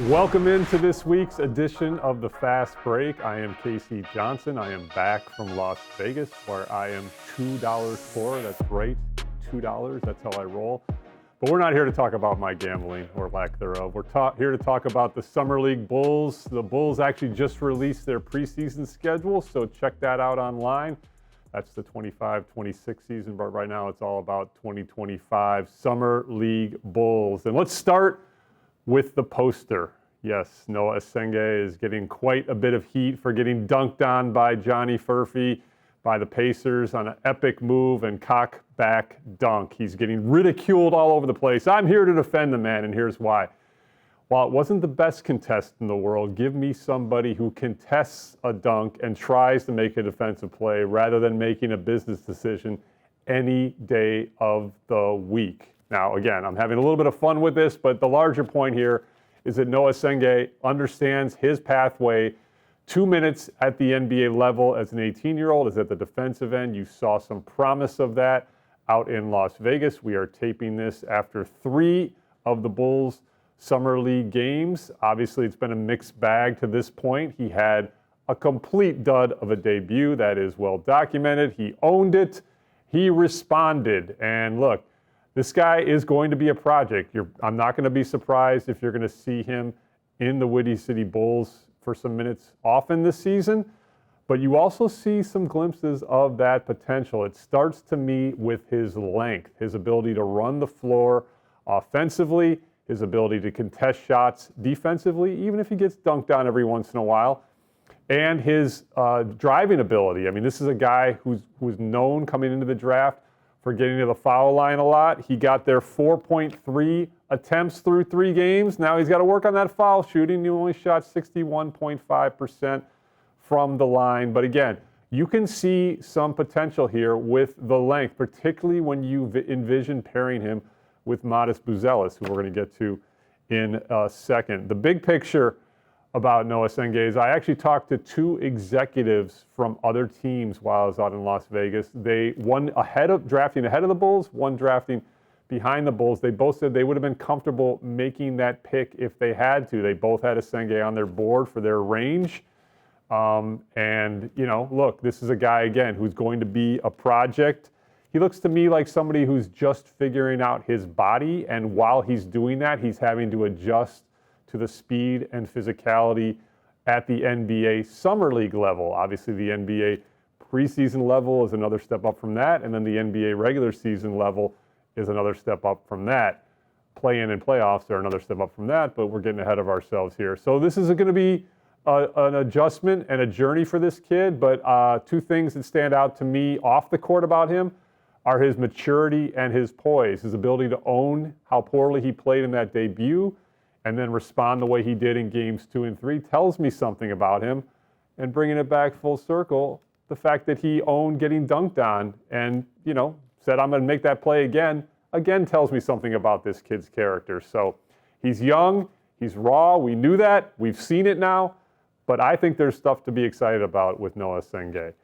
Welcome into this week's edition of the Fast Break. I am 𝗵cie Johnson. I am back from Las Vegas where I am $2 poor. That's right, $2. That's how I roll. But we're not here to talk about my gambling or lack thereof. We're here to talk about the Summer League Bulls. The Bulls actually just released their preseason schedule, so check that out online. That's the 25-26 season, but right now it's all about 2025 Summer League Bulls. And let's start with the poster. Yes, 𝗻𝗁cie is getting quite a bit of heat for getting dunked on by Johnny Furphy by the Pacers on an epic move and cock back dunk. He's getting ridiculed all over the place. I'm here to defend the man, and here's why. While it wasn't the best contest in the world, give me somebody who contests a dunk and tries to make a defensive play rather than making a business decision any day of the week. Now, again, I'm having a little bit of fun with this, but the larger point here is that 𝗻𝗁cie understands his pathway. 2 minutes at the NBA level as an 18-year-old is at the defensive end. You saw some promise of that out in Las Vegas. We are taping this after 3 of the Bulls' Summer League games. Obviously, it's been a mixed bag to this point. He had a complete dud of a debut. That is well documented. He owned it. He responded. And look, this guy is going to be a project. I'm not going to be surprised if you're going to see him in the Windy City Bulls for some minutes often this season, but you also see some glimpses of that potential. It starts to me with his length, his ability to run the floor offensively, his ability to contest shots defensively, even if he gets dunked on every once in a while, and his driving ability. I mean, this is a guy who's known coming into the draft for getting to the foul line a lot. He got there 4.3 attempts through 3 games. Now he's got to work on that foul shooting. He only shot 61.5% from the line. But again, you can see some potential here with the length, particularly when you envision pairing him with Matas Buzelis, who we're going to get to in a second. The big picture about 𝗻𝗁cie is I actually talked to 2 executives from other teams while I was out in Las Vegas. One drafting ahead of the Bulls, one drafting behind the Bulls. They both said they would have been comfortable making that pick if they had to. They both had Essengue on their board for their range. And, you know, look, this is a guy, again, who's going to be a project. He looks to me like somebody who's just figuring out his body, and while he's doing that, he's having to adjust to the speed and physicality at the NBA Summer League level. Obviously, the NBA preseason level is another step up from that, and then the NBA regular season level is another step up from that. Play-in and playoffs are another step up from that, but we're getting ahead of ourselves here. So this is going to be an adjustment and a journey for this kid, but 2 things that stand out to me off the court about him are his maturity and his poise, his ability to own how poorly he played in that debut, and then respond the way he did in games 2 and 3 tells me something about him. And bringing it back full circle, the fact that he owned getting dunked on and, you know, said, I'm going to make that play again tells me something about this kid's character. So he's young, he's raw, we knew that, we've seen it now, but I think there's stuff to be excited about with 𝗻𝗁cie.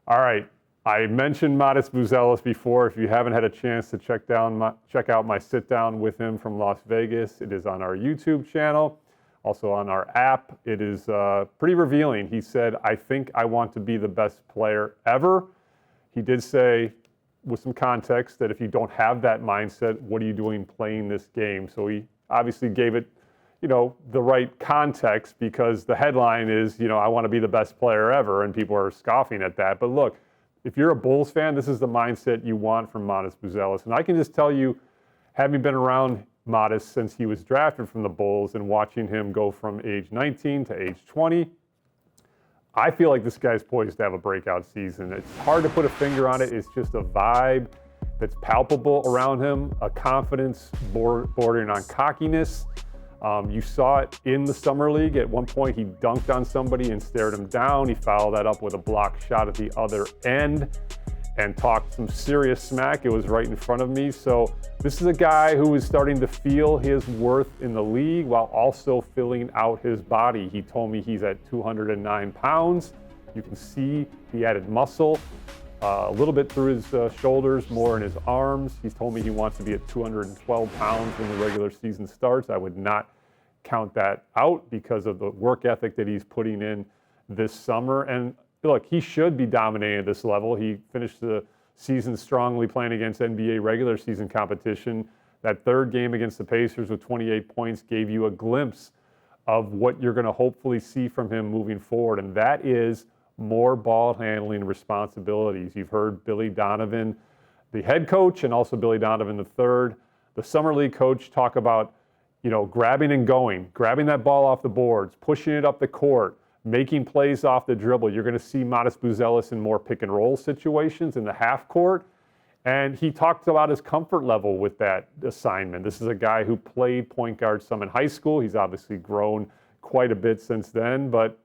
All right, I mentioned Matas Buzelis before. If you haven't had a chance to check out my sit-down with him from Las Vegas, it is on our YouTube channel, also on our app. It is pretty revealing. He said, I think I want to be the best player ever. He did say, with some context, that if you don't have that mindset, what are you doing playing this game? So he obviously gave it, you know, the right context, because the headline is, you know, I want to be the best player ever, and people are scoffing at that. But look, if you're a Bulls fan, this is the mindset you want from Matas Buzelis. And I can just tell you, having been around Matas since he was drafted from the Bulls and watching him go from age 19 to age 20, I feel like this guy's poised to have a breakout season. It's hard to put a finger on it. It's just a vibe that's palpable around him, a confidence bordering on cockiness. You saw it in the Summer League. At one point, he dunked on somebody and stared him down. He followed that up with a block shot at the other end and talked some serious smack. It was right in front of me. So this is a guy who is starting to feel his worth in the league while also filling out his body. He told me he's at 209 pounds. You can see the added muscle. A little bit through his shoulders, more in his arms. He's told me he wants to be at 212 pounds when the regular season starts. I would not count that out because of the work ethic that he's putting in this summer. And look, he should be dominating at this level. He finished the season strongly playing against NBA regular season competition. That third game against the Pacers with 28 points gave you a glimpse of what you're going to hopefully see from him moving forward, and that is more ball handling responsibilities. You've heard Billy Donovan, the head coach, and also Billy Donovan III, the summer league coach, talk about, grabbing and going, grabbing that ball off the boards, pushing it up the court, making plays off the dribble. You're going to see Matas Buzelis in more pick and roll situations in the half court. And he talked about his comfort level with that assignment. This is a guy who played point guard some in high school. He's obviously grown quite a bit since then, but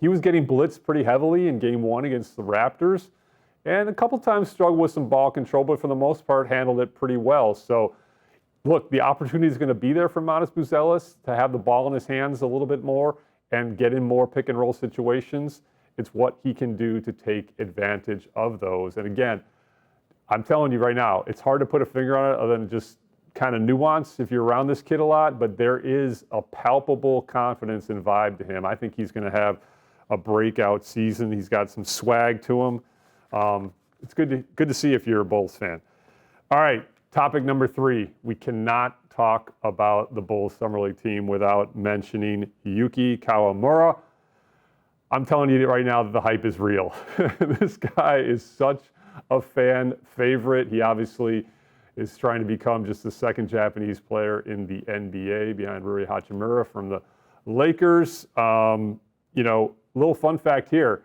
he was getting blitzed pretty heavily in game one against the Raptors, and a couple times struggled with some ball control, but for the most part handled it pretty well. So look, the opportunity is going to be there for Matas Buzelis to have the ball in his hands a little bit more and get in more pick and roll situations. It's what he can do to take advantage of those. And again, I'm telling you right now, it's hard to put a finger on it other than just kind of nuance if you're around this kid a lot, but there is a palpable confidence and vibe to him. I think he's going to have a breakout season. He's got some swag to him. It's good to see if you're a Bulls fan. All right, topic number 3. We cannot talk about the Bulls Summer League team without mentioning Yuki Kawamura. I'm telling you right now that the hype is real. This guy is such a fan favorite. He obviously is trying to become just the second Japanese player in the NBA behind 𝗵𝗻ci h𝗁𝗄𝗃 from the Lakers. Little fun fact here.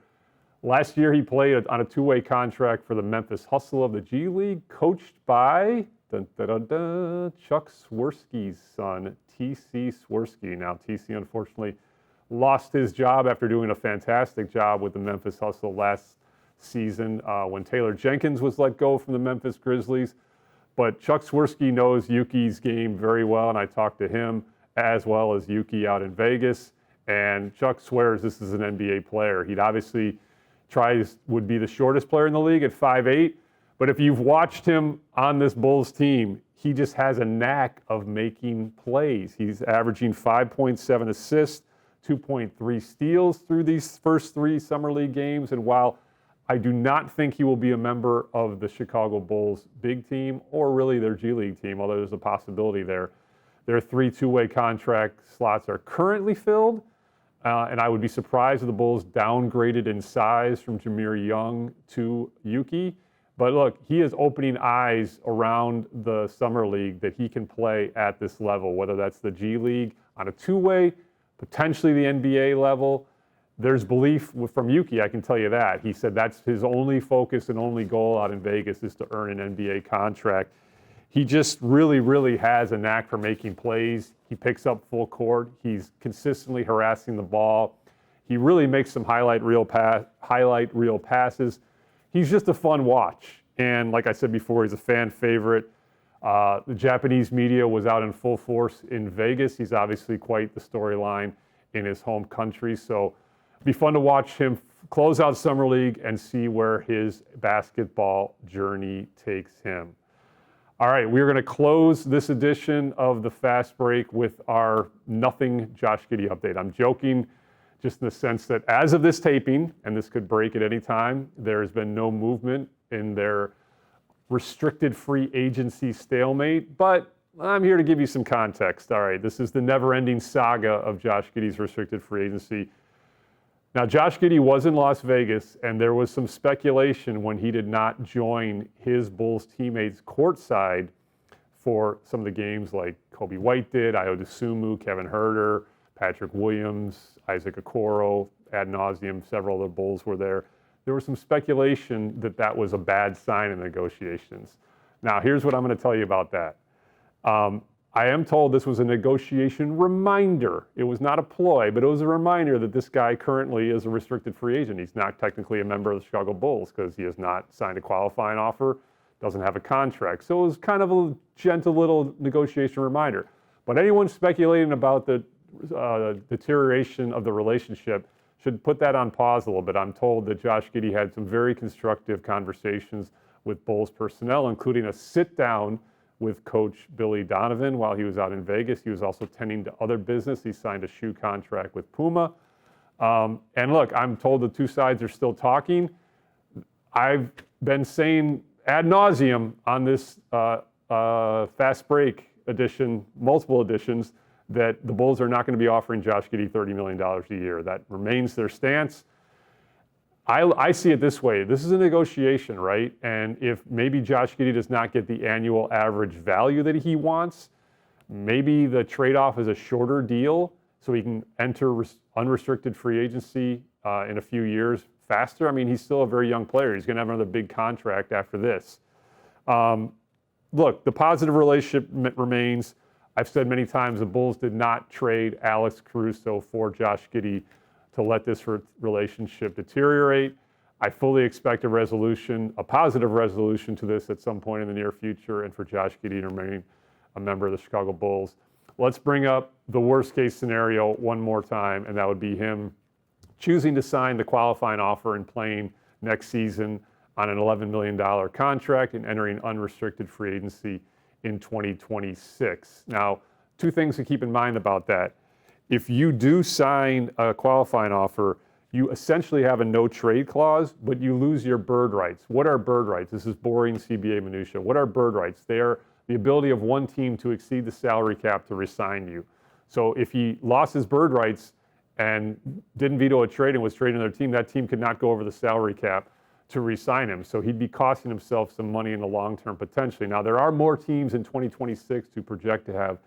Last year he played on a two-way contract for the Memphis Hustle of the G League, coached by Chuck Swirsky's son, 𝗵𝗵ci h𝗁𝗄𝗃. Now, 𝗵𝗵ci unfortunately lost his job after doing a fantastic job with the Memphis Hustle last season when Taylor Jenkins was let go from the Memphis Grizzlies. But Chuck Swirsky knows Yuki's game very well, and I talked to him as well as Yuki out in Vegas. And Chuck swears this is an NBA player. He'd obviously would be the shortest player in the league at 5'8". But if you've watched him on this Bulls team, he just has a knack of making plays. He's averaging 5.7 assists, 2.3 steals through these first 3 Summer League games. And while I do not think he will be a member of the Chicago Bulls big team or really their G League team, although there's a possibility there, their 3 two-way contract slots are currently filled. And I would be surprised if the Bulls downgraded in size from Jahmir Young to Yuki. But look, he is opening eyes around the Summer League that he can play at this level, whether that's the G League on a two-way, potentially the NBA level. There's belief from Yuki, I can tell you that. He said that's his only focus and only goal out in Vegas is to earn an NBA contract. He just really, really has a knack for making plays. He picks up full court. He's consistently harassing the ball. He really makes some highlight reel passes. He's just a fun watch. And like I said before, he's a fan favorite. The Japanese media was out in full force in Vegas. He's obviously quite the storyline in his home country. So it'd be fun to watch him close out Summer League and see where his basketball journey takes him. All right, we're going to close this edition of the Fast Break with our nothing Josh Giddey update. I'm joking just in the sense that as of this taping, and this could break at any time, there has been no movement in their restricted free agency stalemate, but I'm here to give you some context. All right, this is the never-ending saga of Josh Giddey's restricted free agency. Now, Josh Giddey was in Las Vegas, and there was some speculation when he did not join his Bulls teammates courtside for some of the games like Kobe White did, Ayo Dosunmu, Kevin Huerter, Patrick Williams, Isaac Okoro, ad nauseum, several other Bulls were there. There was some speculation that that was a bad sign in negotiations. Now, here's what I'm going to tell you about that. I am told this was a negotiation reminder. It was not a ploy, but it was a reminder that this guy currently is a restricted free agent. He's not technically a member of the Chicago Bulls because he has not signed a qualifying offer, doesn't have a contract. So it was kind of a gentle little negotiation reminder. But anyone speculating about the deterioration of the relationship should put that on pause a little bit. I'm told that Josh Giddey had some very constructive conversations with Bulls personnel, including a sit-down with Coach Billy Donovan while he was out in Vegas. He was also tending to other business. He signed a shoe contract with Puma. And look, I'm told the two sides are still talking. I've been saying ad nauseum on this Fast Break edition, multiple editions, that the Bulls are not going to be offering Josh Giddey $30 million a year. That remains their stance. I see it this way. This is a negotiation, right? And if maybe Josh Giddey does not get the annual average value that he wants, maybe the trade-off is a shorter deal so he can enter unrestricted free agency in a few years faster. I mean, he's still a very young player. He's going to have another big contract after this. Look, the positive relationship remains. I've said many times the Bulls did not trade 𝗚𝗚cie 𝗄𝗏 for Josh Giddey to let this relationship deteriorate. I fully expect a resolution, a positive resolution to this at some point in the near future, and for Josh Giddey to remain a member of the Chicago Bulls. Let's bring up the worst case scenario one more time, and that would be him choosing to sign the qualifying offer and playing next season on an $11 million contract and entering unrestricted free agency in 2026. Now, two things to keep in mind about that. If you do sign a qualifying offer, you essentially have a no trade clause, but you lose your bird rights. What are bird rights? This is boring CBA minutia. What are bird rights? They are the ability of one team to exceed the salary cap to re-sign you. So if he lost his bird rights and didn't veto a trade and was trading another team, that team could not go over the salary cap to re-sign him. So he'd be costing himself some money in the long term potentially. Now, there are more teams in 2026 to project to have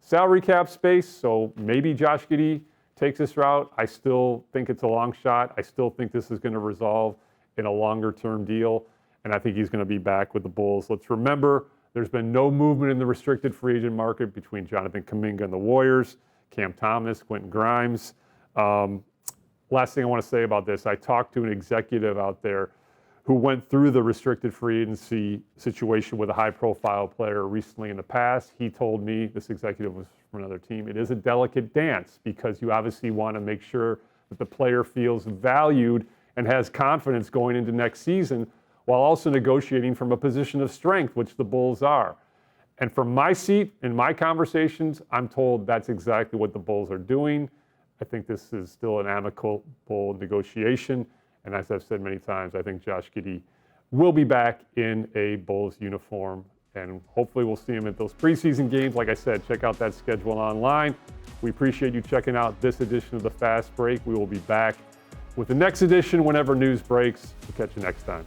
salary cap space, so maybe Josh Giddey takes this route. I still think it's a long shot. I still think this is going to resolve in a longer term deal, and I think he's going to be back with the Bulls. Let's remember, there's been no movement in the restricted free agent market between Jonathan Kuminga and the Warriors, Cam Thomas, Quentin Grimes. Last thing I want to say about this, I talked to an executive out there who went through the restricted free agency situation with a high-profile player recently in the past. He told me, this executive was from another team, it is a delicate dance because you obviously want to make sure that the player feels valued and has confidence going into next season while also negotiating from a position of strength, which the Bulls are. And from my seat, in my conversations, I'm told that's exactly what the Bulls are doing. I think this is still an amicable negotiation. And as I've said many times, I think Josh Giddey will be back in a Bulls uniform. And hopefully we'll see him at those preseason games. Like I said, check out that schedule online. We appreciate you checking out this edition of the Fast Break. We will be back with the next edition whenever news breaks. We'll catch you next time.